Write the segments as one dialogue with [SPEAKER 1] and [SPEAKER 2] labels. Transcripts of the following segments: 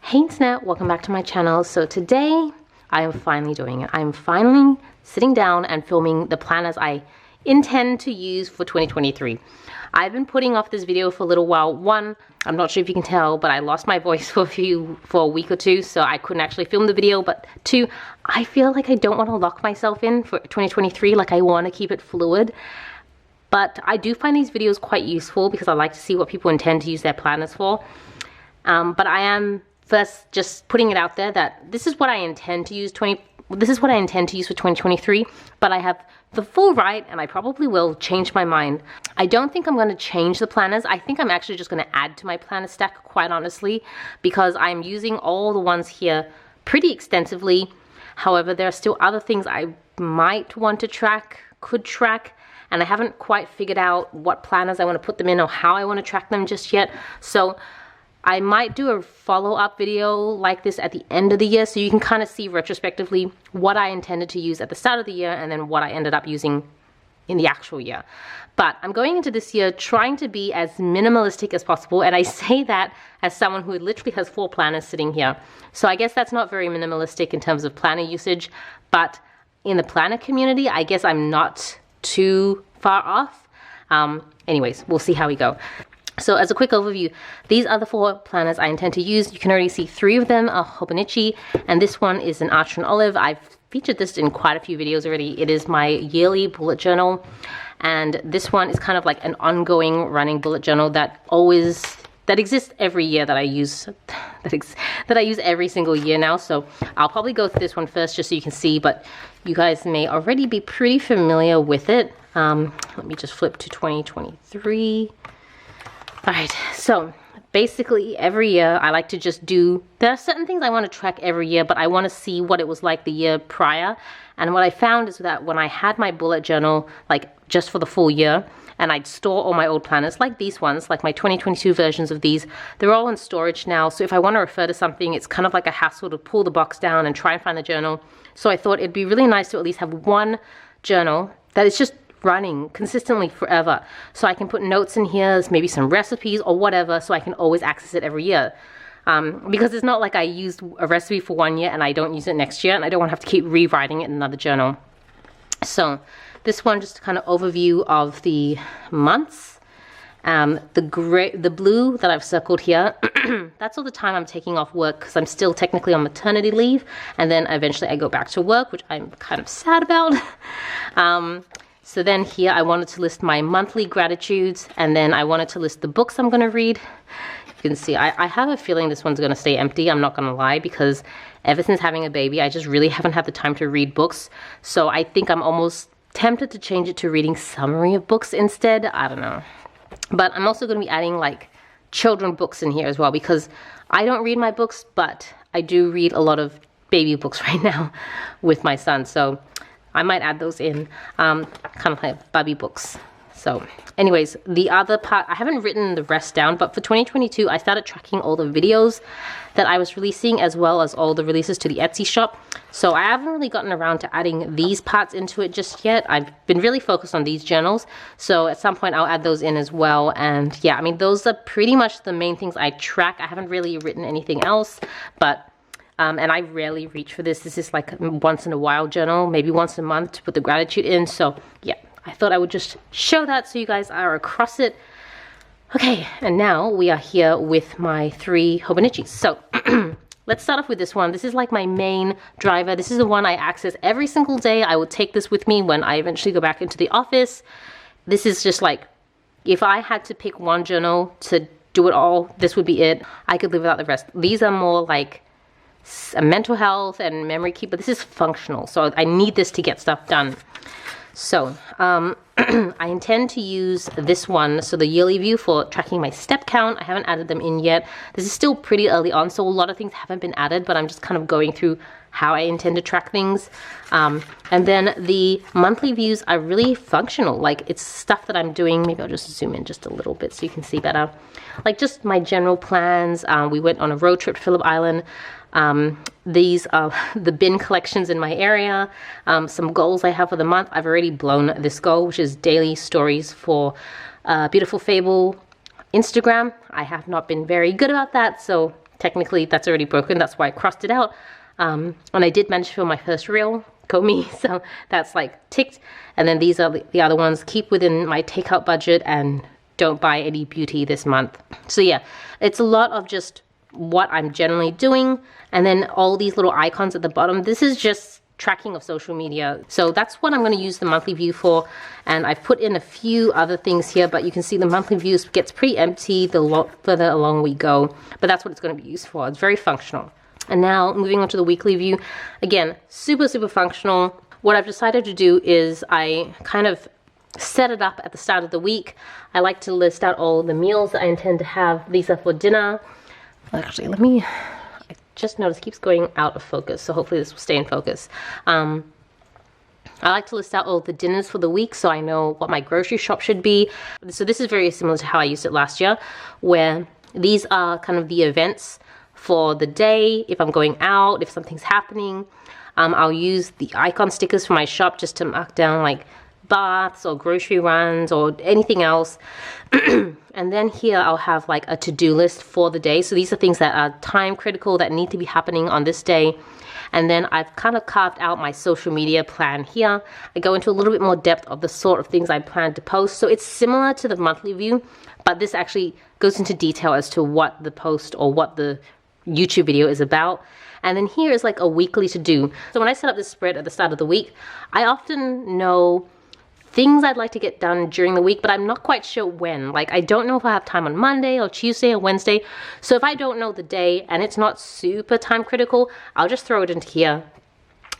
[SPEAKER 1] Hey internet, welcome back to my channel. So today I am finally doing it. I am finally sitting down and filming the planners I intend to use for 2023. I've been putting off this video for a little while. One, I'm not sure if you can tell, but I lost my voice for a week or two, so I couldn't actually film the video. But two, I feel like I don't want to lock myself in for 2023. Like, I want to keep it fluid. But I do find these videos quite useful because I like to see what people intend to use their planners for. But I am first just putting it out there that this is what I intend to use for 2023, but I have the full right, and I probably will change my mind. I don't think I'm going to change the planners. I think I'm actually just going to add to my planner stack, quite honestly, because I'm using all the ones here pretty extensively. However, there are still other things I might want to track, could track, and I haven't quite figured out what planners I want to put them in or how I want to track them just yet. So I might do a follow-up video like this at the end of the year, so you can kind of see retrospectively what I intended to use at the start of the year and then what I ended up using in the actual year. But I'm going into this year trying to be as minimalistic as possible, and I say that as someone who literally has 4 planners sitting here. So I guess that's not very minimalistic in terms of planner usage, but in the planner community, I guess I'm not too far off. Anyways, we'll see how we go. So as a quick overview, these are the 4 planners I intend to use. You can already see 3 of them are Hobonichi, and this one is an Archer and Olive. I've featured this in quite a few videos already. It is my yearly bullet journal, and this one is kind of like an ongoing running bullet journal that exists every year, that I use that I use every single year now. So I'll probably go through this one first just so you can see, but you guys may already be pretty familiar with it. Let me just flip to 2023. Alright, so basically every year I like to just there are certain things I want to track every year, but I want to see what it was like the year prior. And what I found is that when I had my bullet journal, like just for the full year, and I'd store all my old planners, like these ones, like my 2022 versions of these, they're all in storage now. So if I want to refer to something, it's kind of like a hassle to pull the box down and try and find the journal. So I thought it'd be really nice to at least have one journal that is just running consistently forever, so I can put notes in here, maybe some recipes or whatever, so I can always access it every year. Because it's not like I used a recipe for one year and I don't use it next year, and I don't want to have to keep rewriting it in another journal. So this one, just a kind of overview of the months. The blue that I've circled here, that's all the time I'm taking off work because I'm still technically on maternity leave, and then eventually I go back to work, which I'm kind of sad about. So then here I wanted to list my monthly gratitudes, and then I wanted to list the books I'm going to read. You can see I have a feeling this one's going to stay empty, I'm not going to lie, because ever since having a baby I just really haven't had the time to read books. So I think I'm almost tempted to change it to reading summary of books instead. I don't know. But I'm also going to be adding like children books in here as well, because I don't read my books, but I do read a lot of baby books right now with my son. So I might add those in, kind of like Bubby books. So anyways, the other part, I haven't written the rest down, but for 2022, I started tracking all the videos that I was releasing, as well as all the releases to the Etsy shop. So I haven't really gotten around to adding these parts into it just yet. I've been really focused on these journals. So at some point I'll add those in as well. And yeah, I mean, those are pretty much the main things I track. I haven't really written anything else, but and I rarely reach for this. This is like once in a while journal, maybe once a month to put the gratitude in. So yeah, I thought I would just show that so you guys are across it. Okay, and now we are here with my 3 Hobonichis. So let's start off with this one. This is like my main driver. This is the one I access every single day. I will take this with me when I eventually go back into the office. This is just like, if I had to pick one journal to do it all, this would be it. I could live without the rest. These are more like a mental health and memory keep, but this is functional, so I need this to get stuff done. So I intend to use this one, so the yearly view, for tracking my step count. I haven't added them in yet. This is still pretty early on, so a lot of things haven't been added, but I'm just kind of going through how I intend to track things. And then the monthly views are really functional, like it's stuff that I'm doing. Maybe I'll just zoom in just a little bit so you can see better. Like just my general plans. We went on a road trip to Phillip Island. These are the bin collections in my area. Some goals I have for the month. I've already blown this goal, which is daily stories for Beautiful Fable Instagram. I have not been very good about that, so technically that's already broken. That's why I crossed it out. And I did manage to film my first reel, go me, so that's like ticked. And then these are the other ones, keep within my takeout budget and don't buy any beauty this month. So yeah, it's a lot of just what I'm generally doing. And then all these little icons at the bottom, this is just tracking of social media. So that's what I'm going to use the monthly view for. And I've put in a few other things here, but you can see the monthly views gets pretty empty the further along we go. But that's what it's going to be used for. It's very functional. And now moving on to the weekly view. Again, super, super functional. What I've decided to do is I kind of set it up at the start of the week. I like to list out all the meals that I intend to have. These are for dinner. Actually, I just noticed it keeps going out of focus, so hopefully this will stay in focus. I like to list out all the dinners for the week so I know what my grocery shop should be. So this is very similar to how I used it last year, where these are kind of the events for the day. If I'm going out, if something's happening, I'll use the icon stickers for my shop just to mark down like baths or grocery runs or anything else. And then here I'll have like a to-do list for the day. So these are things that are time critical that need to be happening on this day. And then I've kind of carved out my social media plan here. I go into a little bit more depth of the sort of things I plan to post. So it's similar to the monthly view, but this actually goes into detail as to what the post or what the YouTube video is about. And then here is like a weekly to do. So when I set up this spread at the start of the week, I often know things I'd like to get done during the week, but I'm not quite sure when. Like, I don't know if I have time on Monday or Tuesday or Wednesday. So if I don't know the day and it's not super time critical, I'll just throw it into here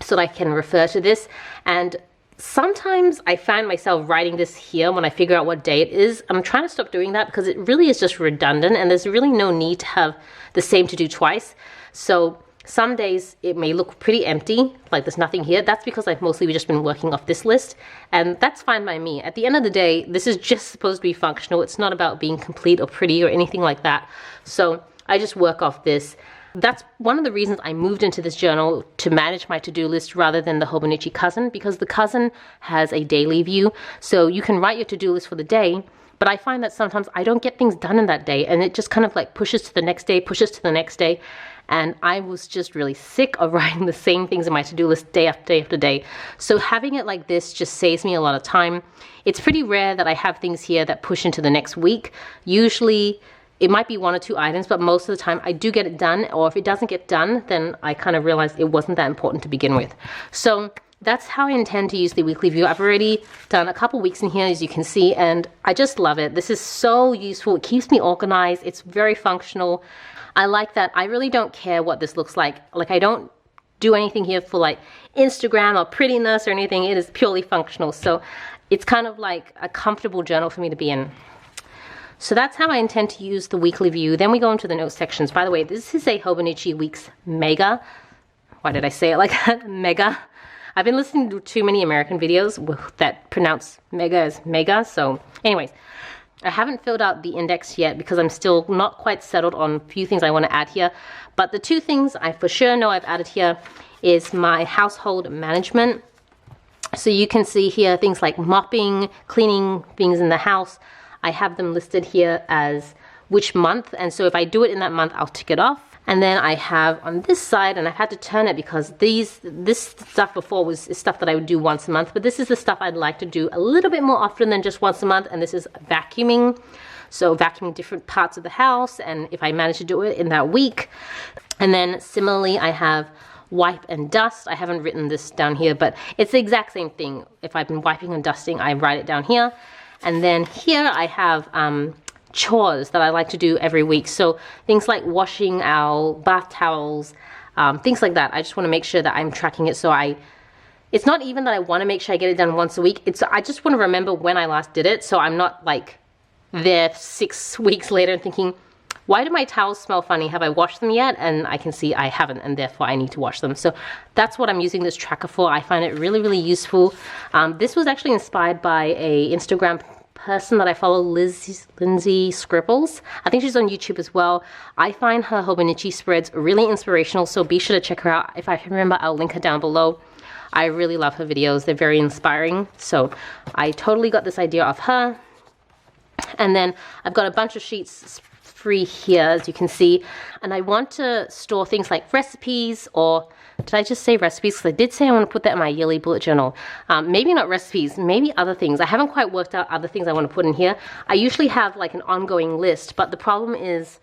[SPEAKER 1] so that I can refer to this. And sometimes I find myself writing this here when I figure out what day it is. I'm trying to stop doing that because it really is just redundant and there's really no need to have the same to do twice. So some days it may look pretty empty, like there's nothing here. That's because I've mostly just been working off this list, and that's fine by me. At the end of the day, this is just supposed to be functional. It's not about being complete or pretty or anything like that. So I just work off this. That's one of the reasons I moved into this journal to manage my to-do list rather than the Hobonichi Cousin, because the Cousin has a daily view. So you can write your to-do list for the day, but I find that sometimes I don't get things done in that day, and it just kind of like pushes to the next day, pushes to the next day. And I was just really sick of writing the same things in my to-do list day after day after day. So having it like this just saves me a lot of time. It's pretty rare that I have things here that push into the next week. Usually it might be 1 or 2 items, but most of the time I do get it done. Or if it doesn't get done, then I kind of realize it wasn't that important to begin with. So that's how I intend to use the weekly view. I've already done a couple weeks in here, as you can see, and I just love it. This is so useful. It keeps me organized. It's very functional. I like that. I really don't care what this looks like. Like, I don't do anything here for like Instagram or prettiness or anything. It is purely functional. So it's kind of like a comfortable journal for me to be in. So that's how I intend to use the weekly view. Then we go into the notes sections. By the way, this is a Hobonichi Weeks Mega. Why did I say it like that? Mega. I've been listening to too many American videos that pronounce mega as mega. So anyways, I haven't filled out the index yet because I'm still not quite settled on a few things I want to add here. But the 2 things I for sure know I've added here is my household management. So you can see here things like mopping, cleaning things in the house. I have them listed here as which month. And so if I do it in that month, I'll tick it off. And then I have on this side, and I've had to turn it because this stuff before is stuff that I would do once a month, but this is the stuff I'd like to do a little bit more often than just once a month, and this is vacuuming. So vacuuming different parts of the house, and if I manage to do it in that week. And then similarly, I have wipe and dust. I haven't written this down here, but it's the exact same thing. If I've been wiping and dusting, I write it down here. And then here I have chores that I like to do every week. So things like washing our bath towels, things like that. I just want to make sure that I'm tracking it. So it's not even that I want to make sure I get it done once a week. I just want to remember when I last did it. So I'm not like there 6 weeks later and thinking, why do my towels smell funny? Have I washed them yet? And I can see I haven't, and therefore I need to wash them. So that's what I'm using this tracker for. I find it really, really useful. This was actually inspired by a Instagram person that I follow, Lindsay Scribbles. I think she's on YouTube as well. I find her Hobonichi spreads really inspirational, so be sure to check her out. If I can remember, I'll link her down below. I really love her videos. They're very inspiring. So I totally got this idea off her. And then I've got a bunch of sheets free here, as you can see. And I want to store things like recipes, or did I just say recipes? Because I did say I want to put that in my yearly bullet journal. Maybe not recipes, maybe other things. I haven't quite worked out other things I want to put in here. I usually have like an ongoing list, but the problem is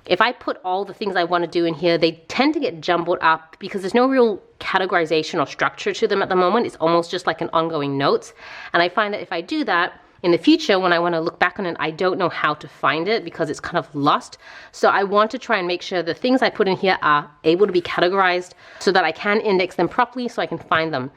[SPEAKER 1] if I put all the things I want to do in here, they tend to get jumbled up because there's no real categorization or structure to them at the moment. It's almost just like an ongoing notes. And I find that if I do that, in the future, when I want to look back on it, I don't know how to find it because it's kind of lost. So I want to try and make sure the things I put in here are able to be categorized so that I can index them properly so I can find them.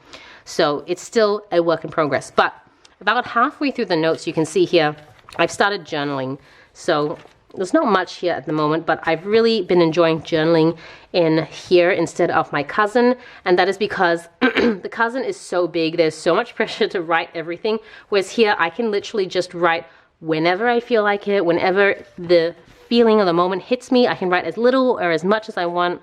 [SPEAKER 1] So it's still a work in progress. But about halfway through the notes, you can see here, I've started journaling. So there's not much here at the moment, but I've really been enjoying journaling in here instead of my cousin. And that is because the cousin is so big. There's so much pressure to write everything. Whereas here, I can literally just write whenever I feel like it, whenever the feeling of the moment hits me. I can write as little or as much as I want.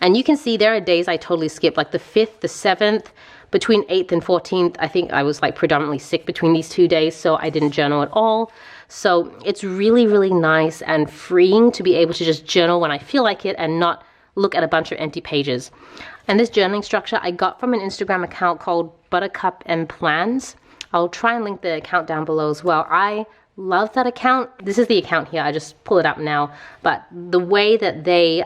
[SPEAKER 1] And you can see there are days I totally skip, like the 5th, the 7th, between 8th and 14th. I think I was like predominantly sick between these 2 days, so I didn't journal at all. So it's really, really nice and freeing to be able to just journal when I feel like it and not look at a bunch of empty pages. And this journaling structure I got from an Instagram account called Buttercup and Plans. I'll try and link the account down below as well. I love that account. This is the account here. I just pull it up now. But the way that they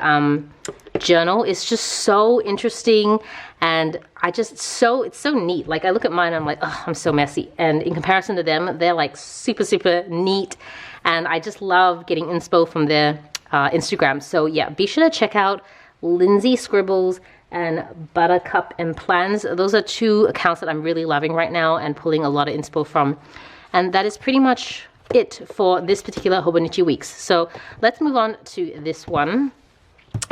[SPEAKER 1] journal is just so interesting, and it's so neat. Like I look at mine and I'm like, oh, I'm so messy. And in comparison to them, they're like super, super neat. And I just love getting inspo from their Instagram. So yeah, be sure to check out Lindsay Scribbles and Buttercup and Plans. Those are 2 accounts that I'm really loving right now and pulling a lot of inspo from. And that is pretty much it for this particular Hobonichi Weeks. So let's move on to this one.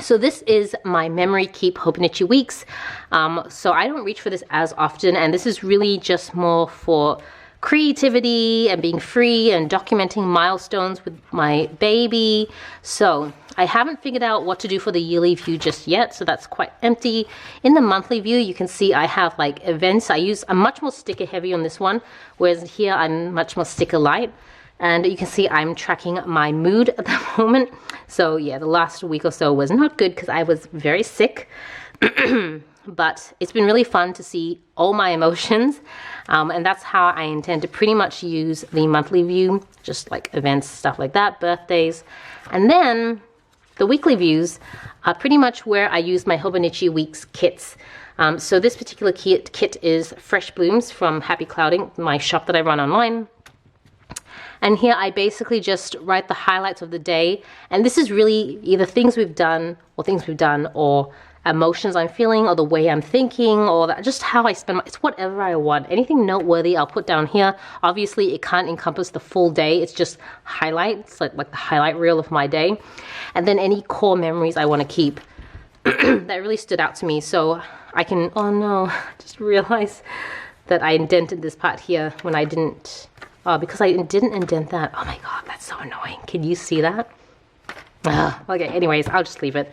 [SPEAKER 1] So this is my memory keep Hobonichi Weeks. So I don't reach for this as often, and this is really just more for creativity and being free and documenting milestones with my baby. So I haven't figured out what to do for the yearly view just yet, so that's quite empty. In the monthly view, you can see I have like events. I'm much more sticker heavy on this one, whereas here I'm much more sticker light. And you can see I'm tracking my mood at the moment. So yeah, the last week or so was not good because I was very sick. But it's been really fun to see all my emotions. And that's how I intend to pretty much use the monthly view, just like events, stuff like that, birthdays. And then the weekly views are pretty much where I use my Hobonichi Weeks kits. So this particular kit is Fresh Blooms from Happy Clouding, my shop that I run online. And here I basically just write the highlights of the day. And this is really either things we've done or emotions I'm feeling or the way I'm thinking or just how I spend it's whatever I want. Anything noteworthy I'll put down here. Obviously it can't encompass the full day. It's just highlights, like the highlight reel of my day. And then any core memories I want to keep that really stood out to me. So I can, oh no, I just realized that I indented this part here when I didn't. Because I didn't indent that. Oh my god, that's so annoying. Can you see that? Okay, anyways, I'll just leave it.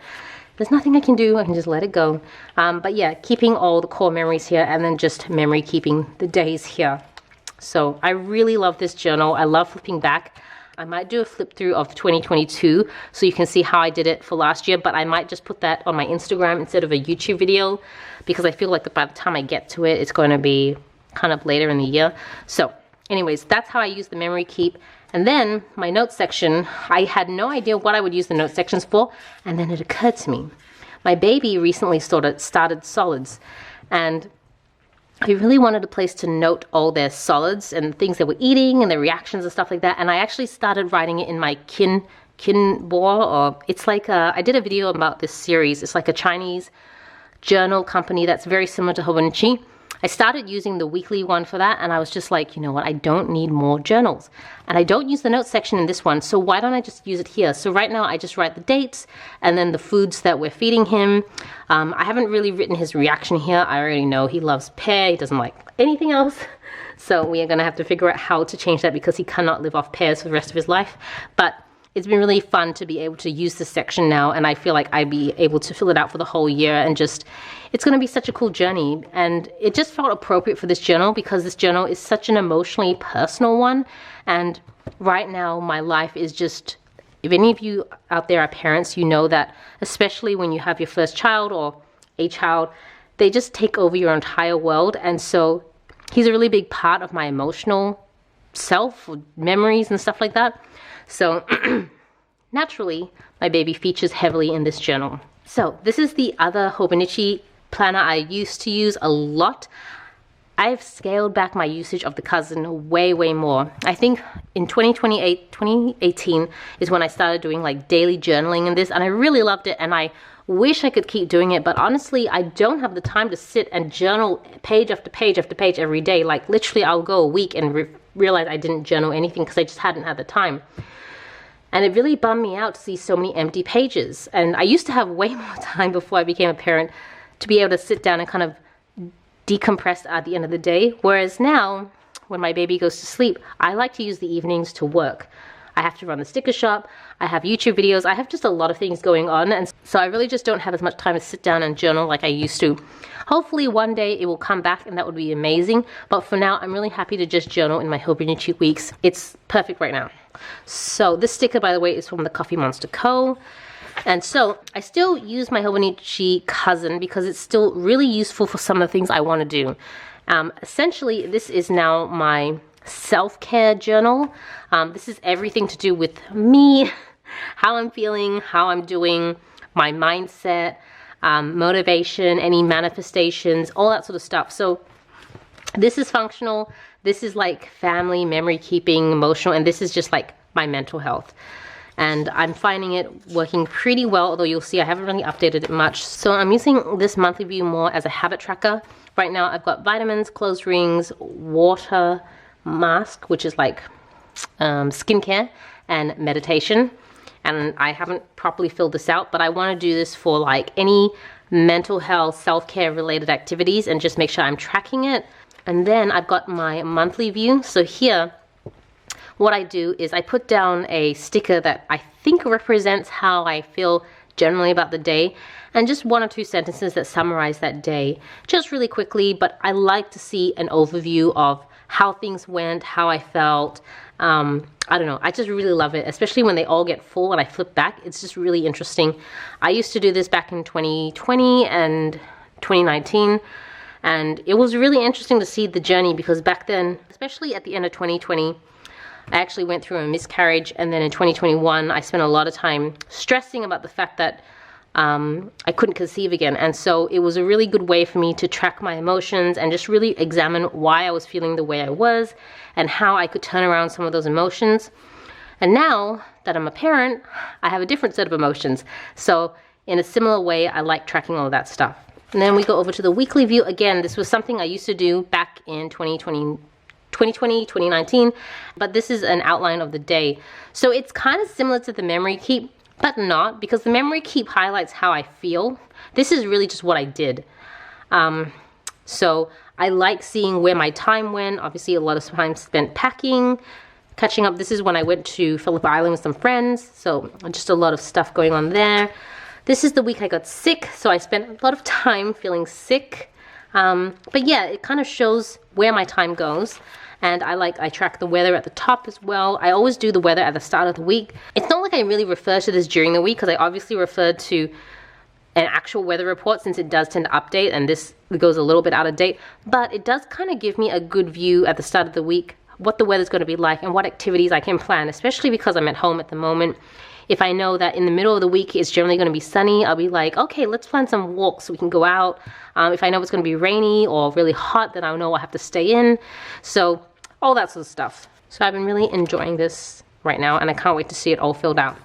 [SPEAKER 1] There's nothing I can do. I can just let it go. But yeah, keeping all the core memories here and then just memory keeping the days here. So I really love this journal. I love flipping back. I might do a flip through of 2022 so you can see how I did it for last year, but I might just put that on my Instagram instead of a YouTube video because I feel like by the time I get to it, it's going to be kind of later in the year. So anyways, that's how I use the memory keep. And then my notes section, I had no idea what I would use the notes sections for. And then it occurred to me, my baby recently started solids. And I really wanted a place to note all their solids and things they were eating and their reactions and stuff like that. And I actually started writing it in my Kinbo, or it's like I did a video about this series. It's like a Chinese journal company that's very similar to Hobonichi. I started using the weekly one for that, and I was just like, you know what, I don't need more journals. And I don't use the notes section in this one, so why don't I just use it here? So right now I just write the dates and then the foods that we're feeding him. I haven't really written his reaction here. I already know he loves pear, he doesn't like anything else. So we are gonna have to figure out how to change that because he cannot live off pears for the rest of his life. But it's been really fun to be able to use this section now, and I feel like I'd be able to fill it out for the whole year, and just, it's going to be such a cool journey. And it just felt appropriate for this journal because this journal is such an emotionally personal one, and right now my life is just If any of you out there are parents, you know that especially when you have your first child or a child, they just take over your entire world. And so he's a really big part of my emotional self, memories and stuff like that. So naturally, my baby features heavily in this journal. So this is the other Hobonichi planner I used to use a lot. I've scaled back my usage of the Cousin way more. I think in 2018 is when I started doing like daily journaling in this, and I really loved it, and I wish I could keep doing it, but honestly I don't have the time to sit and journal page after page after page every day. Like literally I'll go a week and realize I didn't journal anything because I just hadn't had the time. And it really bummed me out to see so many empty pages. And I used to have way more time before I became a parent to be able to sit down and kind of decompress at the end of the day. Whereas now, when my baby goes to sleep, I like to use the evenings to work. I have to run the sticker shop, I have YouTube videos, I have just a lot of things going on, and so I really just don't have as much time to sit down and journal like I used to. Hopefully one day it will come back and that would be amazing, but for now I'm really happy to just journal in my Hobonichi Weeks. It's perfect right now. So this sticker, by the way, is from the Coffee Monster Co. And so I still use my Hobonichi Cousin because it's still really useful for some of the things I want to do. Essentially, this is now my self-care journal. This is everything to do with me, how I'm feeling, how I'm doing, my mindset, motivation, any manifestations, all that sort of stuff. So this is functional, this is like family, memory keeping, emotional, and this is just like my mental health. And I'm finding it working pretty well, although you'll see I haven't really updated it much. So I'm using this monthly view more as a habit tracker. Right now I've got vitamins, clothes rings, water, mask, which is like skincare, and meditation. And I haven't properly filled this out, but I want to do this for like any mental health, self-care related activities and just make sure I'm tracking it. And then I've got my monthly view. So here, what I do is I put down a sticker that I think represents how I feel generally about the day, and just 1 or 2 sentences that summarize that day, just really quickly. But I like to see an overview of how things went, how I felt. I don't know, I just really love it, especially when they all get full and I flip back. It's just really interesting. I used to do this back in 2020 and 2019, and it was really interesting to see the journey, because back then, especially at the end of 2020, I actually went through a miscarriage, and then in 2021 I spent a lot of time stressing about the fact that I couldn't conceive again. And so it was a really good way for me to track my emotions and just really examine why I was feeling the way I was and how I could turn around some of those emotions. And now that I'm a parent, I have a different set of emotions. So in a similar way, I like tracking all of that stuff. And then we go over to the weekly view. Again, this was something I used to do back in 2020, 2019, but this is an outline of the day. So it's kind of similar to the memory keep, but not, because the memory keep highlights how I feel. This is really just what I did. So I like seeing where my time went. Obviously a lot of time spent packing, catching up. This is when I went to Phillip Island with some friends, so just a lot of stuff going on there. This is the week I got sick, so I spent a lot of time feeling sick. But yeah, it kind of shows where my time goes. And I track the weather at the top as well. I always do the weather at the start of the week. It's not like I really refer to this during the week, because I obviously referred to an actual weather report, since it does tend to update and this goes a little bit out of date. But it does kind of give me a good view at the start of the week, what the weather's going to be like and what activities I can plan, especially because I'm at home at the moment. If I know that in the middle of the week it's generally going to be sunny, I'll be like, okay, let's plan some walks so we can go out. If I know it's going to be rainy or really hot, then I'll know I have to stay in. So all that sort of stuff. So I've been really enjoying this right now, and I can't wait to see it all filled out.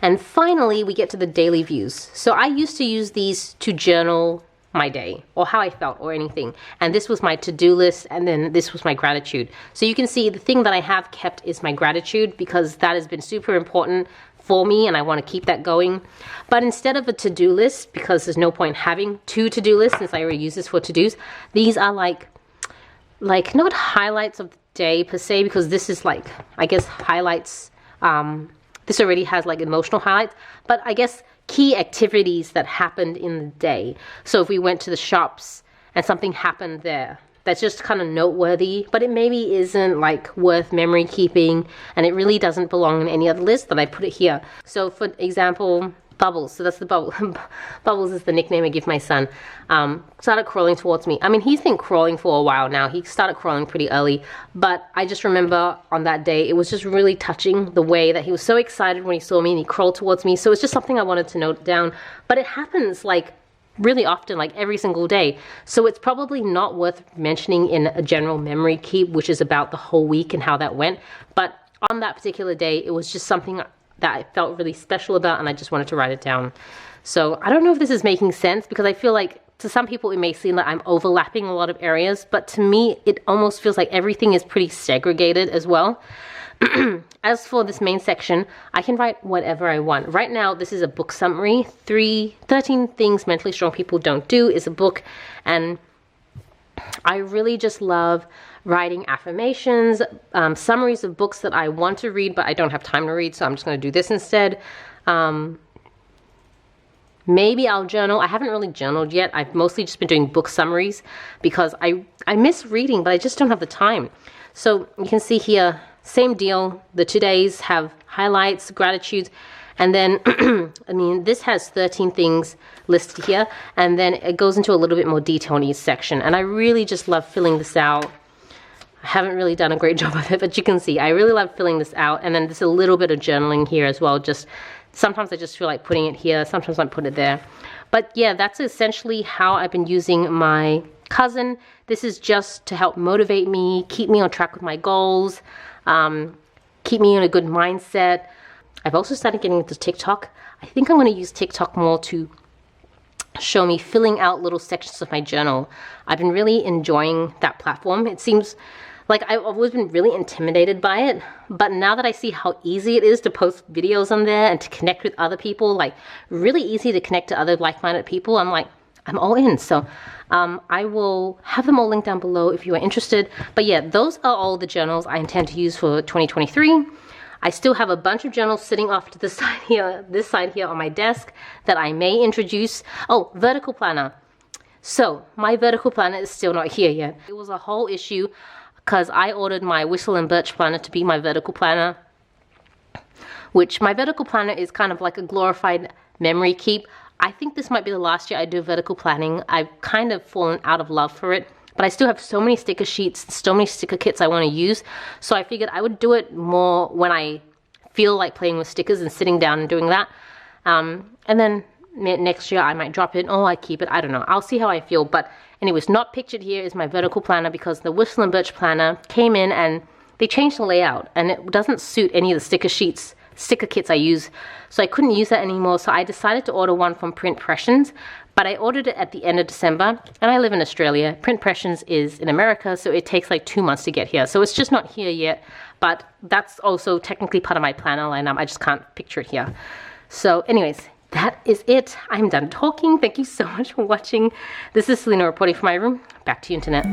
[SPEAKER 1] And finally, we get to the daily views. So I used to use these to journal my day or how I felt or anything. And this was my to-do list, and then this was my gratitude. So you can see the thing that I have kept is my gratitude, because that has been super important for me and I want to keep that going. But instead of a to-do list, because there's no point having 2 to-do lists since I already use this for to-dos, these are like not highlights of the day per se, because this is like, I guess, highlights. This already has like emotional highlights, but I guess key activities that happened in the day. So if we went to the shops and something happened there, that's just kind of noteworthy, but it maybe isn't like worth memory keeping, and it really doesn't belong in any other list, that I put it here. So for example, Bubbles, so that's the Bubble. Bubbles is the nickname I give my son. Started crawling towards me. I mean, he's been crawling for a while now. He started crawling pretty early, but I just remember on that day, it was just really touching the way that he was so excited when he saw me and he crawled towards me. So it's just something I wanted to note down, but it happens like really often, like every single day. So it's probably not worth mentioning in a general memory keep, which is about the whole week and how that went. But on that particular day, it was just something that I felt really special about, and I just wanted to write it down. So I don't know if this is making sense, because I feel like to some people it may seem like I'm overlapping a lot of areas, but to me it almost feels like everything is pretty segregated as well. As for this main section, I can write whatever I want. Right now, this is a book summary. 13 Things Mentally Strong People Don't Do is a book, and I really just love writing affirmations, summaries of books that I want to read, but I don't have time to read, so I'm just going to do this instead. Maybe I'll journal. I haven't really journaled yet. I've mostly just been doing book summaries because I miss reading, but I just don't have the time. So you can see here, same deal. The todays have highlights, gratitudes, and then, I mean, this has 13 things listed here, and then it goes into a little bit more detail in each section, and I really just love filling this out. I haven't really done a great job of it, but you can see I really love filling this out. And then there's a little bit of journaling here as well. Just sometimes I just feel like putting it here, sometimes I put it there. But yeah, that's essentially how I've been using my cousin. This is just to help motivate me, keep me on track with my goals, keep me in a good mindset. I've also started getting into TikTok. I think I'm going to use TikTok more to show me filling out little sections of my journal. I've been really enjoying that platform. It seems like I've always been really intimidated by it, but now that I see how easy it is to post videos on there and to connect with other people, like really easy to connect to other like-minded people, I'm like, I'm all in. So I will have them all linked down below if you are interested. But yeah, those are all the journals I intend to use for 2023. I still have a bunch of journals sitting off to the side here, this side here on my desk that I may introduce. Oh, vertical planner. So my vertical planner is still not here yet. It was a whole issue because I ordered my Whistle and Birch planner to be my vertical planner, which my vertical planner is kind of like a glorified memory keep. I think this might be the last year I do vertical planning. I've kind of fallen out of love for it, but I still have so many sticker sheets, so many sticker kits I want to use. So I figured I would do it more when I feel like playing with stickers and sitting down and doing that. And then next year I might drop it, or I keep it, I don't know. I'll see how I feel. But anyways, not pictured here is my vertical planner because the Whistle and Birch planner came in and they changed the layout and it doesn't suit any of the sticker kits I use. So I couldn't use that anymore. So I decided to order one from Print Pressions, but I ordered it at the end of December and I live in Australia. Print Pressions is in America, so it takes like 2 months to get here. So it's just not here yet, but that's also technically part of my planner lineup. I just can't picture it here. So anyways, that is it. I'm done talking. Thank you so much for watching. This is Celina reporting from my room. Back to you, internet.